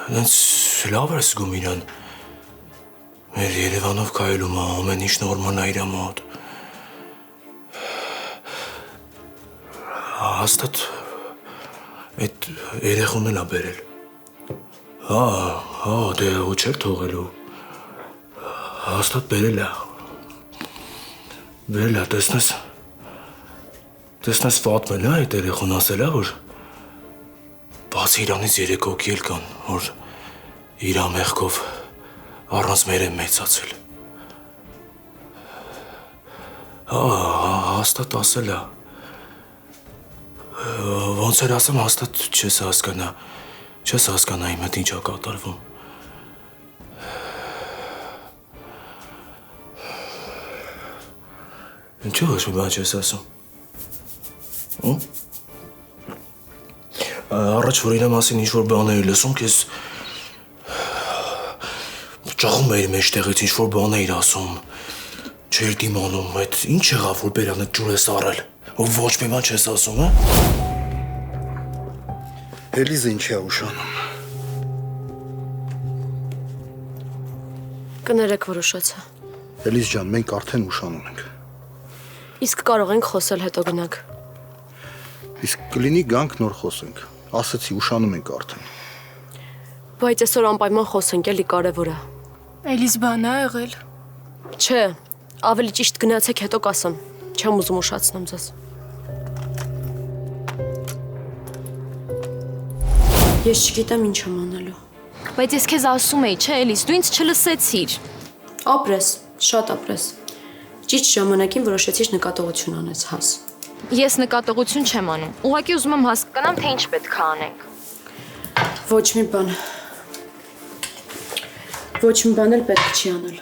Հենց լավ էր զգում իրան։ Մեր Երևանով քայլում է, ամեն ինչ նորմալ է իր մոտ։ Հաստատ այդ երեխուն էլ է բերել։ Հա, դե ու չէր թողելու։ Հաստատ բերել է։ Բերել է, տեսնես Ֆաթմեն է այդ երեխուն ասել է, որ բացի իրանից 3 հոգի էլ կան, որ իր մեղքով առանց մեր են մեծացել։ Հաստատ ասել է։ Ոնց էր ասում, հաստատ չես հասկանա իմ հետ ինչ է կատարվում։ Ինչու ոչ մի բան չես ասում։ Առաջ որ իրա մասին ինչ-որ բաներ էի լսում, քեզ ճախում էիր մեջտեղից, ինչ-որ բան էիր ասում, չէր դիմանում, այդ ինչ եղավ, որ բերանդ ջուր ես առել, ու ոչ մի բան չես ասում, հա։ Էլիզը ինչ է ուշանում։ Կներեք, որ ուշացա։ Էլիզ ջան, մենք արդեն ուշանում ենք։ Իսկ կարող ենք խոսել հետո գնանք։ Իսկ կլինի գանք նոր խոսենք։ Ասացի, ուշանում ենք արդեն։ Բայց այսօր անպայման խոսենք, էլի կարևոր է։ Էլիզ բան է եղել։ Չէ, ավելի ճիշտ գնացեք հետո կասեմ։ Չեմ ուզում ուշացնեմ ձեզ։ Ես չգիտեմ ինչ եմ անելու։ Բայց ես քեզ ասում էի, չէ, Էլիզ, դու ինձ չլսեցիր։ Ապրես, շատ ապրես։ Ճիշտ ժամանակին որոշեցիր նկատողություն անես, հաս։ Ես նկատողություն չեմ անում։ Ուղղակի ուզում եմ հասկանամ, թե ինչ պետք է անենք։ Ոչ մի բան էլ պետք չի անել։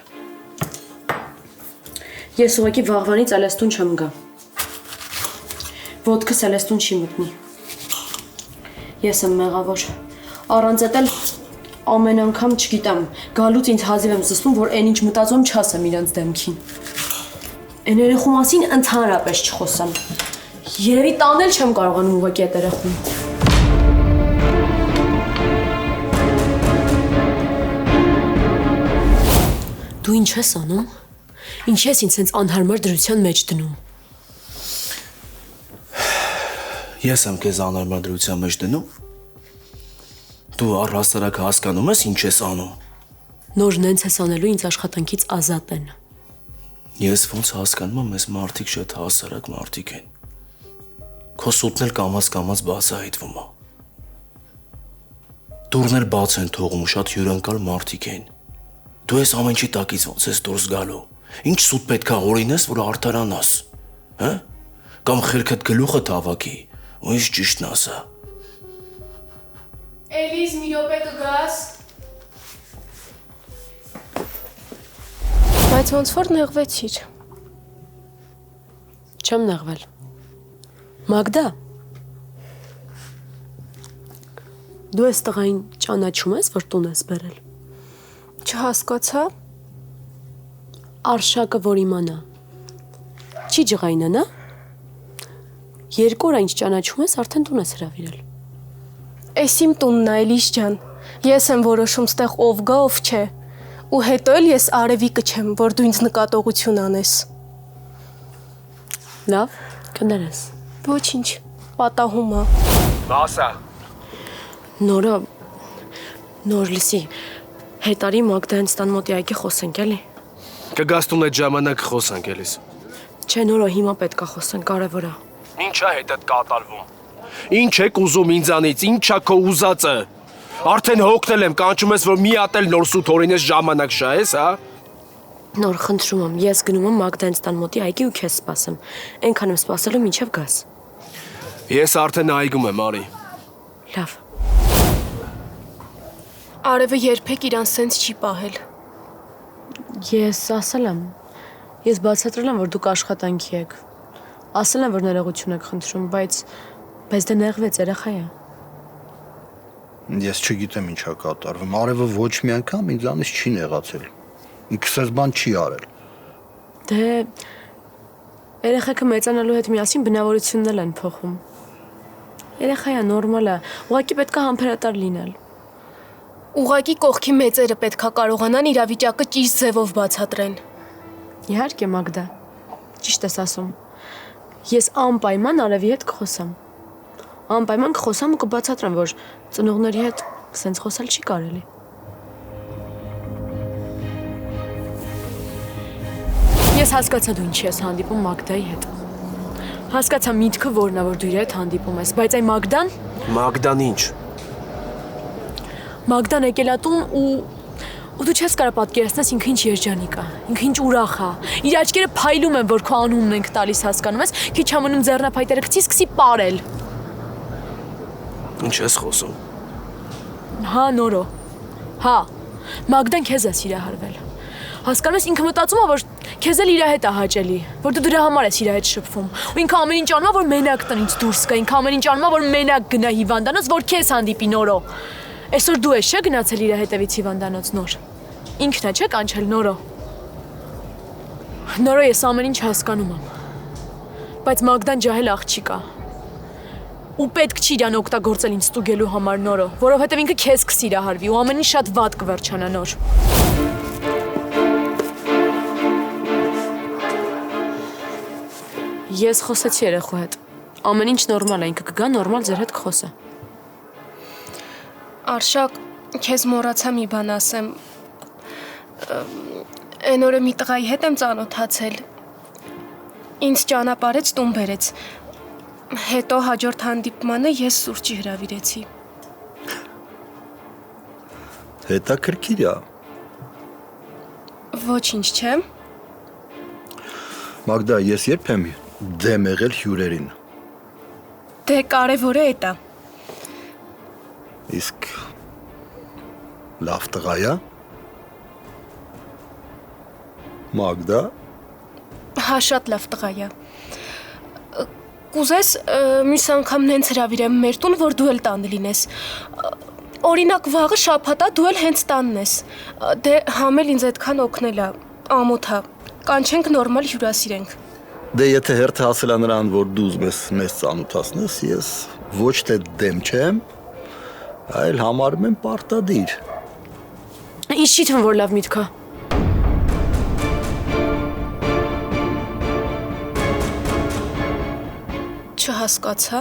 Ես ուղղակի վաղվանից Ալեստուն չեմ գա։ Ոտքս Ալեստուն չի մտնի։ Ես եմ մեղավոր։ Առանց էդ էլ ամեն անգամ չգիտեմ, գալուց ինձ հազիվ եմ զսպում, որ այն ինչ մտածում չասեմ իրանց դեմքին։ Այն երեխու մասին ընդհանրապես չխոսեմ։ Երևի տանել չեմ կարողանում ուղղակի այդ երեխուն։ Դու ինչ ես անում։ Ինչ ես ինձ հենց անհարմար դրության մեջ դնում։ Ես եմ քեզ անհարմար դրության մեջ դնում։ Դու առհասարակ հասկանում ես ինչ ես անում։ Նոր նենց ես անելու ինձ աշխատանքից ազատ են։ Ես ոնց հասկանում եմ, ես մարդիկ շատ հասարակ մարդիկ են։ Քո սուտն էլ կամաց բաց է հայտվում է։ Դուրն էլ բաց են թողում, շատ հյուրընկալ մարդիկ են։ Դու ես ամեն ինչի տակից ոնց ես դուրս գալու։ Ինչ սուտ պետք է օրինես, որ արդարանաս, հա? Կամ խելքդ գլուխը հավաքի, ու ինչ ճիշտն ասա։ Էլիզ, մի րոպե կգաս։ Բայց ոնց որ նեղվեցիր։ Չեմ նեղվել։ Մագդա։ Դու ես տղային ճանաչում ես, որ տուն ես բերել։ Չհասկացա։ Արշակը որ իմանա։ Չի ջղայնանա։ 2 օր ինչ ճանաչում ես, արդեն տուն ես հրավիրել։ Էս իմ տունն է, Էլիզ ջան։ Ես եմ որոշում ստեղ ով գա, ով չէ։ Ու հետո էլ ես արևիկը չեմ, որ դու ինձ նկատողություն անես։ Լավ, կներես։ Ոչինչ, պատահում է։ Բասա։ Նոր լսի։ Հետարի Մագդան ստան մոտի այգի խոսենք, էլի։ Կգաս տուն այդ ժամանակ խոսանք էլիս։ Չէ, նորո հիմա պետք է խոսենք, կարևոր է։ Ինչ է հետդ կատարվում։ Ինչ եք ուզում ինձանից, ինչ է քո ուզածը։ Արդեն հոգնել եմ, կանչում ես, որ մի հատ էլ նոր սուտ օրինես ժամանակ շահես, հա։ Նոր խնդրում եմ, ես գնում եմ Մագդան ստան մոտի այգի ու քեզ սպասեմ։ Այնքան եմ սպասելու մինչև գաս։ Ես արդեն այգում եմ, արի։ Լավ։ Արևը երբեք իրան սենց չի պահել։ Ես ասել եմ։ Ես բացատրել եմ, որ դուք աշխատանքի եք։ Ասել եմ, որ ներողություն եք խնդրում, բայց դե նեղվեց երեխա է։ Ես չգիտեմ ինչ է կատարվում։ Արևը ոչ մի անգամ ինձանից չի նեղացել։ Ինքս էս բան չի արել։ Դե երեխեքը մեծանալու հետ միասին բնավորությունն են փոխում։ Երեխա է նորմալ է, ուղղակի պետք է համբերատար լինել։ Ուղղակի կողքի մեծերը պետքա կարողանան իրավիճակը ճիշտ ձևով բացատրեն։ Իհարկե Մագդա, ճիշտ ես ասում։ Ես անպայման Արևի հետ կխոսամ։ Անպայման կխոսամ ու կբացատրեմ, որ ծնողների հետ սենց խոսալ չի կարելի։ Ես հասկացա դու ինչի ես հանդիպում Մագդայի հետ։ Հասկացա միտքը որն է, որ դու իր հետ հանդիպում ես, բայց այն Մագդան… Մագդան ինչ։ Մագդան եկել է տուն ու դու չես կարող պատկերացնես ինքը ինչ երջանիկ է, ինքը ինչ ուրախ է։ Իր աչքերը փայլում են, որ քո անունն ենք տալիս, հասկանում ես, քիչ ամնում ձեռնափայտերը գցի սկսի պարել։ Ինչ ես խոսում։ Հա, Նորո։ Հա, Մագդան քեզ է սիրահարվել։ Հասկանում ես, ինքը մտածում է, որ քեզ էլ իր հետ է հաճելի, որ դու դրա համար ես իր հետ շփվում։ Ու ինքը ամեն ինչ անում է, որ մենակ տնից դուրս գա, ինքը ամեն ինչ անում է, որ մենակ գնա հիվանդանոց, որ քեզ հանդիպի Նորո։ Այսօր դու ես չէ գնացել իր հետևից հիվանդանոց Նոր։ Ինքն է չէ կանչել Նորո։ Նորո ես ամեն ինչ հասկանում եմ։ Բայց Մագդան ջահել աղջիկ է։ Ու պետք չի իրան օգտագործել ինձ ստուգելու համար Նորո, որովհետև ինքը քեզ կսիրահարվի ու ամեն ինչ շատ վատ կվերջանա Նոր։ Ես խոսեցի երեխու հետ։ Ամեն ինչ նորմալ է, ինքը կգա նորմալ ձեր հետ կխոսա։ Արշակ, քեզ մոռացա մի բան ասեմ։ Այն օրը մի տղայի հետ եմ ծանոթացել։ Ինձ ճանապարհեց տուն բերեց։ Հետո հաջորդ հանդիպմանը ես սուրճի հրավիրեցի։ Հետաքրքիր է։ Ոչինչ չէ։ Մագդա, ես երբ եմ դեմ եղել հյուրերին։ Դե կարևորը է դա։ Իսկ լավ տղա է։ Մագդա։ Հա, շատ լավ տղա է։ Կուզես մյուս անգամ հենց հրավիրեմ մեր տուն, որ դու էլ տանը լինես։ Օրինակ վաղը շաբաթ է, դու էլ հենց տանն ես։ Դե համել ինձ այդքան օգնել է, ամոթ է։ Կանչենք նորմալ հյուրասիրենք։ Դե եթե հերթը հասել է նրան, որ դու ուզում ես մեզ ծանոթացնես, ես ոչ թե դեմ չեմ, այլ համարում եմ պարտադիր։ Ինչ չի թվում, որ լավ միտք է։ Չհասկացա։